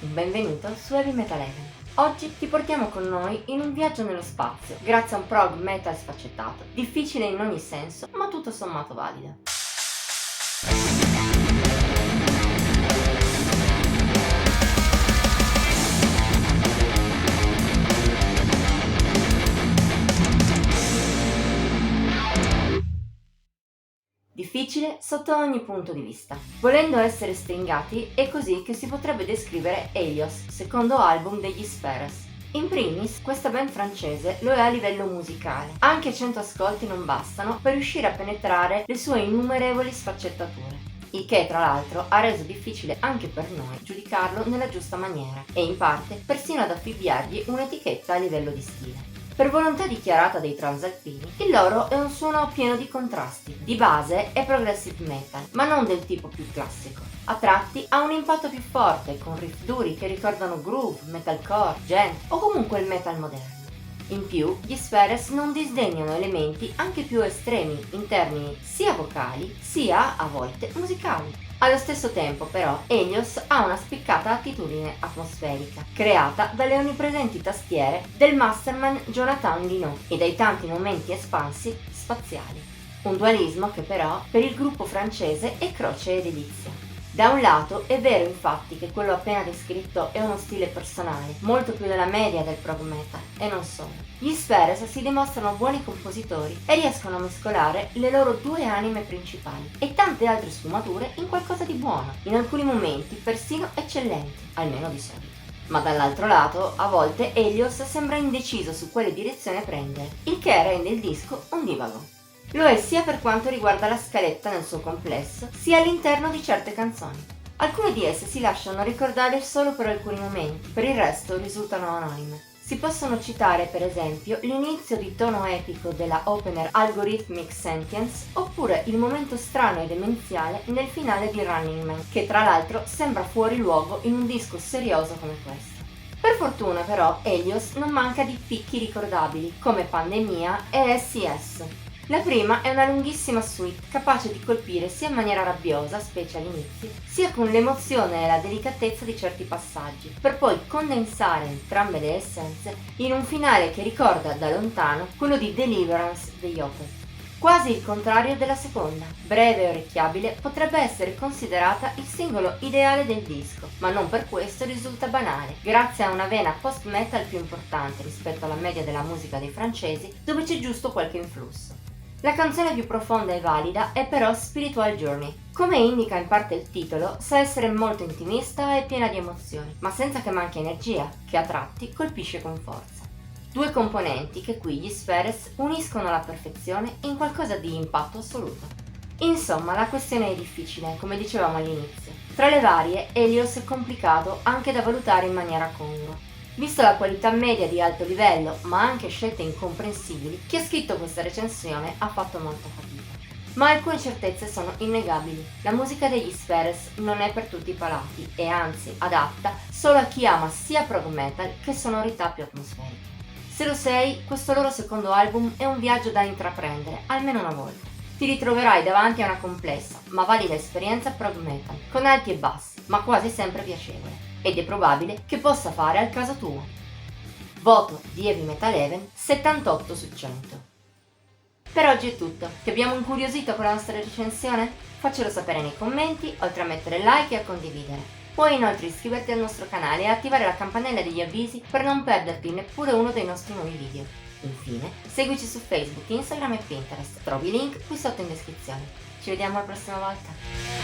un benvenuto su Heavy Metal Heaven. Oggi ti portiamo con noi in un viaggio nello spazio, grazie a un prog metal sfaccettato, difficile in ogni senso, ma tutto sommato valido. Difficile sotto ogni punto di vista. Volendo essere stringati, è così che si potrebbe descrivere Helios, secondo album degli Spheres. In primis, questa band francese lo è a livello musicale. Anche 100 ascolti non bastano per riuscire a penetrare le sue innumerevoli sfaccettature. Il che, tra l'altro, ha reso difficile anche per noi giudicarlo nella giusta maniera e, in parte, persino ad affibbiargli un'etichetta a livello di stile. Per volontà dichiarata dei transalpini, il loro è un suono pieno di contrasti. Di base è progressive metal, ma non del tipo più classico. A tratti ha un impatto più forte, con riff duri che ricordano groove, metalcore, gent o comunque il metal moderno. In più, gli Spheres non disdegnano elementi anche più estremi in termini sia vocali sia, a volte, musicali. Allo stesso tempo, però, Helios ha una spiccata attitudine atmosferica, creata dalle onnipresenti tastiere del masterman Jonathan Linot e dai tanti momenti espansi spaziali. Un dualismo che però, per il gruppo francese, è croce e delizia. Da un lato è vero infatti che quello appena descritto è uno stile personale, molto più della media del prog metal, e non solo. Gli Spheres si dimostrano buoni compositori e riescono a mescolare le loro due anime principali e tante altre sfumature in qualcosa di buono, in alcuni momenti persino eccellenti, almeno di solito. Ma dall'altro lato, a volte Helios sembra indeciso su quale direzione prendere, il che rende il disco ondivago. Lo è sia per quanto riguarda la scaletta nel suo complesso, sia all'interno di certe canzoni. Alcune di esse si lasciano ricordare solo per alcuni momenti, per il resto risultano anonime. Si possono citare per esempio l'inizio di tono epico della opener Algorithmic Sentience, oppure il momento strano e demenziale nel finale di Running Man, che tra l'altro sembra fuori luogo in un disco serioso come questo. Per fortuna però Helios non manca di picchi ricordabili, come Pandemia e SES. La prima è una lunghissima suite capace di colpire sia in maniera rabbiosa, specie all'inizio, sia con l'emozione e la delicatezza di certi passaggi, per poi condensare entrambe le essenze in un finale che ricorda da lontano quello di Deliverance degli Opeth. Quasi il contrario della seconda. Breve e orecchiabile, potrebbe essere considerata il singolo ideale del disco, ma non per questo risulta banale, grazie a una vena post-metal più importante rispetto alla media della musica dei francesi, dove c'è giusto qualche influsso. La canzone più profonda e valida è però Spiritual Journey. Come indica in parte il titolo, sa essere molto intimista e piena di emozioni, ma senza che manchi energia, che a tratti colpisce con forza. Due componenti che qui gli Spheres uniscono alla perfezione in qualcosa di impatto assoluto. Insomma, la questione è difficile, come dicevamo all'inizio. Tra le varie, Helios è complicato anche da valutare in maniera congrua. Visto la qualità media di alto livello, ma anche scelte incomprensibili, chi ha scritto questa recensione ha fatto molta fatica. Ma alcune certezze sono innegabili. La musica degli Spheres non è per tutti i palati e anzi adatta solo a chi ama sia prog metal che sonorità più atmosferiche. Se lo sei, questo loro secondo album è un viaggio da intraprendere, almeno una volta. Ti ritroverai davanti a una complessa, ma valida esperienza prog metal, con alti e bassi, ma quasi sempre piacevole. Ed è probabile che possa fare al caso tuo. Voto di Heavy Metal Heaven 78 su 100. Per oggi è tutto. Ti abbiamo incuriosito con la nostra recensione? Faccelo sapere nei commenti, oltre a mettere like e a condividere. Puoi inoltre iscriverti al nostro canale e attivare la campanella degli avvisi per non perderti neppure uno dei nostri nuovi video. Infine, seguici su Facebook, Instagram e Pinterest. Trovi i link qui sotto in descrizione. Ci vediamo la prossima volta.